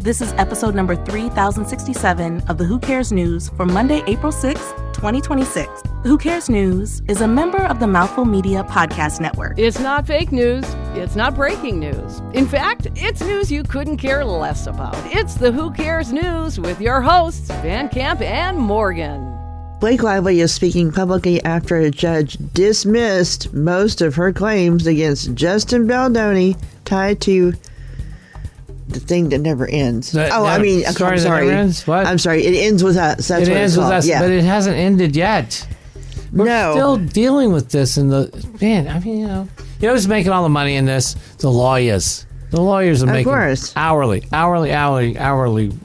This is episode number 3067 of the Who Cares News for Monday, April 6th, 2026. The Who Cares News is a member of the Mouthful Media Podcast Network. It's not fake news. It's not breaking news. In fact, it's news you couldn't care less about. It's the Who Cares News with your hosts, Van Camp and Morgan. Blake Lively is speaking publicly after a judge dismissed most of her claims against Justin Baldoni tied to the thing that never ends. I'm sorry. Never ends? What? I'm sorry. It ends with us. That's it what ends it's with called. us, Yeah. but it hasn't ended yet. We're still dealing with this, and who's making all the money in this? The lawyers. The lawyers are making hourly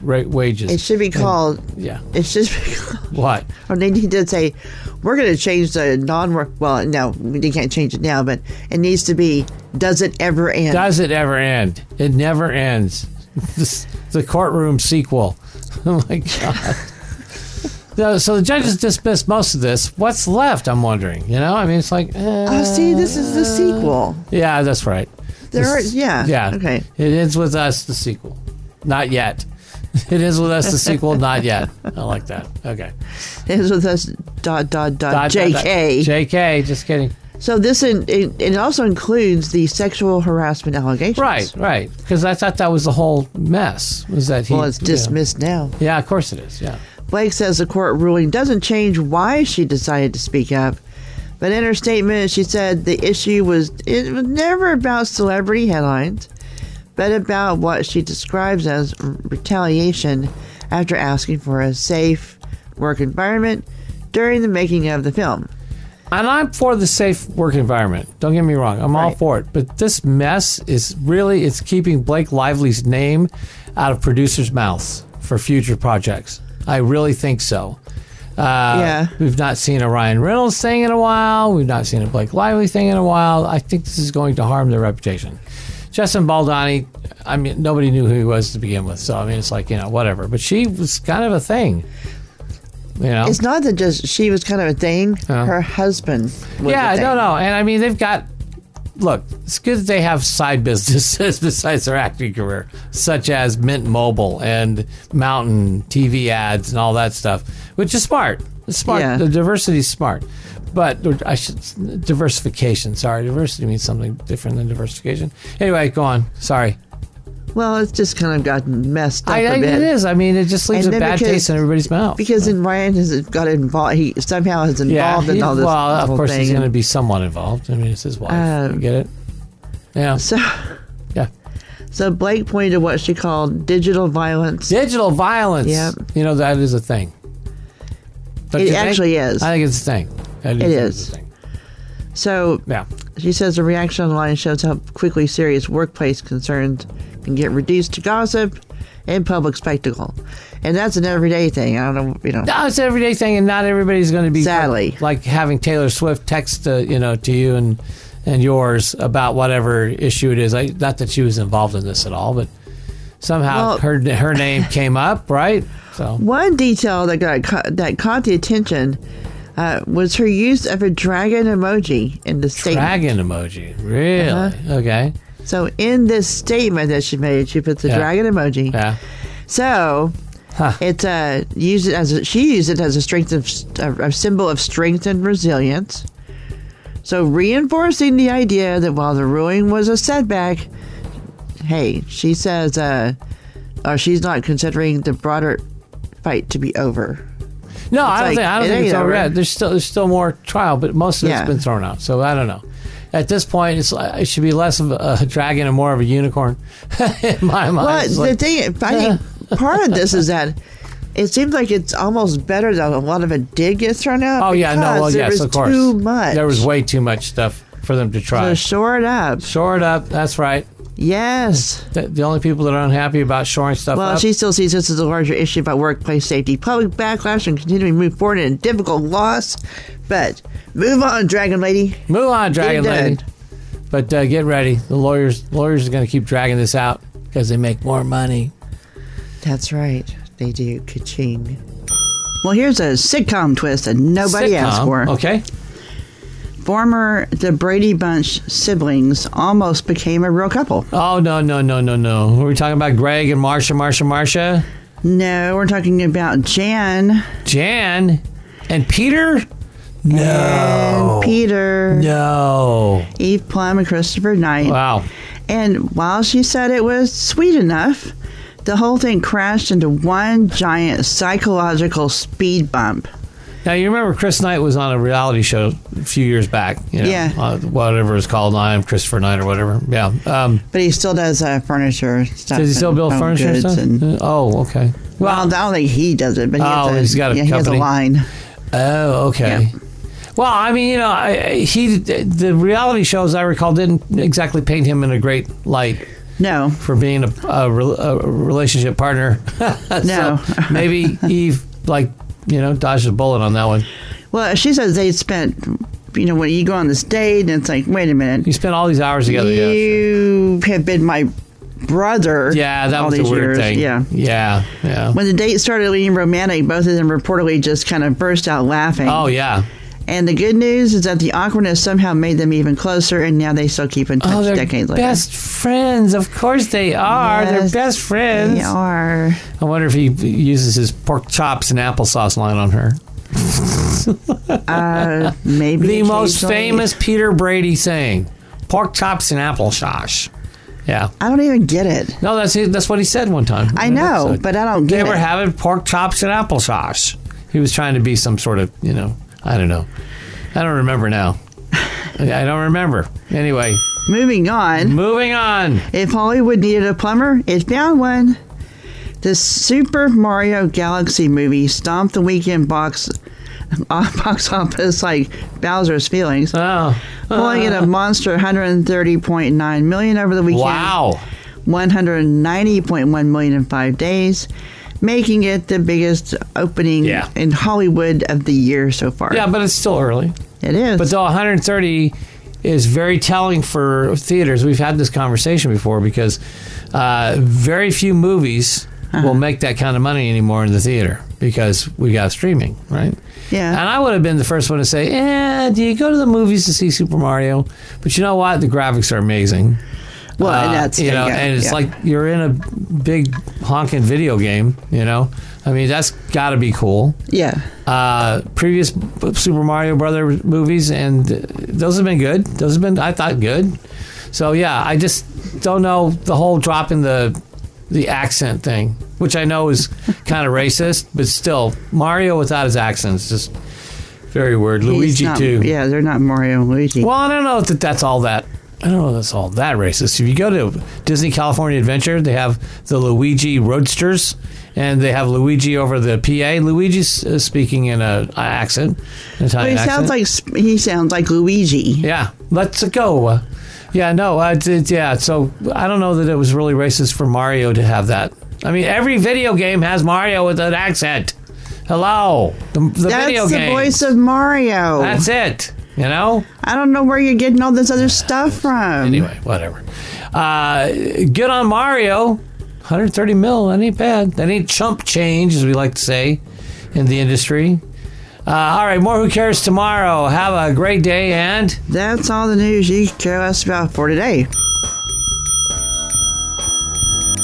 wages. It should be called. It should be called. What? Or they did say, we're going to change the non-work. Well, no, they can't change it now, but it needs to be, does it ever end? Does it ever end? It never ends. The courtroom sequel. Oh my God. So the judges dismissed most of this. What's left, I'm wondering? It's like... see, this is the sequel. Yeah, that's right. Yeah. Okay. It ends with us, the sequel. Not yet. It ends with us, the sequel. Not yet. I like that. Okay. It ends with us, ... JK. JK, just kidding. So this, it also includes the sexual harassment allegations. Right. Because I thought that was the whole mess. Was that it's dismissed now. Yeah, of course it is, yeah. Blake says the court ruling doesn't change why she decided to speak up. But in her statement, she said the issue was never about celebrity headlines, but about what she describes as retaliation after asking for a safe work environment during the making of the film. And I'm for the safe work environment. Don't get me wrong. I'm all for it. But this mess is really, it's keeping Blake Lively's name out of producers' mouths for future projects. I really think so. We've not seen a Ryan Reynolds thing in a while. We've not seen a Blake Lively thing in a while. I think this is going to harm their reputation. Justin Baldoni, nobody knew who he was to begin with. So, it's like, whatever. But she was kind of a thing. It's not that just she was kind of a thing. Her husband was a thing. No. And they've got... Look, it's good that they have side businesses besides their acting career, such as Mint Mobile and Mountain TV ads and all that stuff, which is smart. It's smart. Yeah. The diversity is smart. But diversification. Sorry, diversity means something different than diversification. Anyway, go on. Sorry. Well, it's just kind of gotten messed up a bit. It is. It just leaves a bad taste in everybody's mouth. Because then Ryan has got involved. He somehow is involved in all this. Well, of course thing. He's going to be somewhat involved. It's his wife. You get it? Yeah. So Blake pointed to what she called digital violence. Digital violence. Yep. That is a thing. It actually is. I think it's a thing. It is. A thing. So she says the reaction online shows how quickly serious workplace concerns can get reduced to gossip and public spectacle. And that's an everyday thing. I don't know, No, it's an everyday thing, and not everybody's going to be... Sadly. Like having Taylor Swift text, to you and yours about whatever issue it is. Not that she was involved in this at all, but somehow her name came up, right? So one detail that caught the attention was her use of a dragon emoji in the statement. Dragon emoji? Really? Okay. So in this statement that she made, she puts a dragon emoji. Yeah. So it's she used it as a symbol of strength and resilience. So reinforcing the idea that while the ruling was a setback, hey, she says, she's not considering the broader fight to be over. No, I don't think it's over yet. There's still more trial, but most of it's been thrown out. So I don't know. At this point, it should be less of a dragon and more of a unicorn in my mind. Well, I think part of this is that it seems like it's almost better that a lot of it did get thrown out. Oh, yeah. No, well, yes, of course. Too much. There was way too much stuff for them to try. So shore it up. Shore it up. That's right. Yes. The only people that are unhappy about shoring stuff up. Well, she still sees this as a larger issue about workplace safety, public backlash, and continuing to move forward in a difficult loss. But move on, Dragon Lady. Move on, Dragon Lady. But get ready. The lawyers are going to keep dragging this out because they make more money. That's right. They do. Ka-ching. Well, here's a sitcom twist that nobody asked for. Okay. the Brady Bunch siblings almost became a real couple. Oh, no. Were we talking about Greg and Marsha? No, we're talking about Jan. Jan? And Peter? No. And Peter. No. Eve Plumb and Christopher Knight. Wow. And while she said it was sweet enough, the whole thing crashed into one giant psychological speed bump. Now, you remember Chris Knight was on a reality show a few years back. Yeah. Whatever it's called. I am Christopher Knight or whatever. Yeah. But he still does furniture stuff. Does he still build furniture and stuff? Okay. Well, I don't think he does it, but he's got a company. He has a line. Oh, okay. Yeah. Well, I mean, the reality shows I recall didn't exactly paint him in a great light. No. For being a relationship partner. No. So maybe Eve, dodged a bullet on that one. Well, she says they spent, when you go on this date, and it's like, wait a minute. You spent all these hours together. You have been my brother. Yeah, that was a weird thing. Yeah. When the date started getting romantic, both of them reportedly just kind of burst out laughing. Oh, yeah. And the good news is that the awkwardness somehow made them even closer, and now they still keep in touch decades later. Best friends. Of course they are. Yes, they're best friends. They are. I wonder if he uses his pork chops and applesauce line on her. Maybe. The most famous Peter Brady saying, pork chops and applesauce. Yeah. I don't even get it. No, that's what he said one time. I know, but I don't get it. They were having pork chops and applesauce. He was trying to be some sort of, I don't know. I don't remember now. I don't remember. Anyway. Moving on. If Hollywood needed a plumber, it found one. The Super Mario Galaxy movie stomped the weekend box office like Bowser's feelings. Pulling in a monster $130.9 million over the weekend. Wow. $190.1 million in 5 days. Making it the biggest opening in Hollywood of the year so far. Yeah, but it's still early. It is. But though 130 is very telling for theaters. We've had this conversation before because very few movies will make that kind of money anymore in the theater because we got streaming, right? Yeah. And I would have been the first one to say, do you go to the movies to see Super Mario? But you know what? The graphics are amazing. Well, and that's and it's like you're in a big honking video game. I mean, that's got to be cool. Yeah. Previous Super Mario Brothers movies, and those have been good. Those have been, I thought, good. So yeah, I just don't know the whole drop in the accent thing, which I know is kind of racist, but still, Mario without his accent is just very weird. Luigi too. Yeah, they're not Mario and Luigi. Well, I don't know that that's all that. I don't know if that's all that racist. If you go to Disney California Adventure, they have the Luigi Roadsters, and they have Luigi over the PA. Luigi's speaking in an accent, an Italian accent. He sounds like Luigi. Yeah, let's go. So I don't know that it was really racist for Mario to have that. I mean, every video game has Mario with an accent. Hello, the video game. That's the voice of Mario. That's it. I don't know where you're getting all this other stuff from. Anyway, whatever. Good on Mario. 130 mil. That ain't bad. That ain't chump change, as we like to say in the industry. All right, more Who Cares tomorrow. Have a great day, and that's all the news you care less about for today.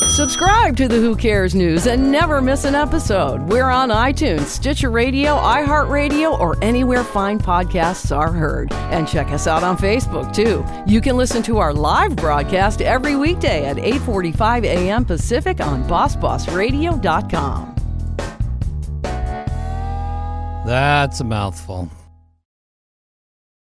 Subscribe to the Who Cares News and never miss an episode. We're on iTunes, Stitcher Radio, iHeartRadio, or anywhere fine podcasts are heard. And check us out on Facebook, too. You can listen to our live broadcast every weekday at 8:45 a.m. Pacific on BossBossRadio.com. That's a mouthful.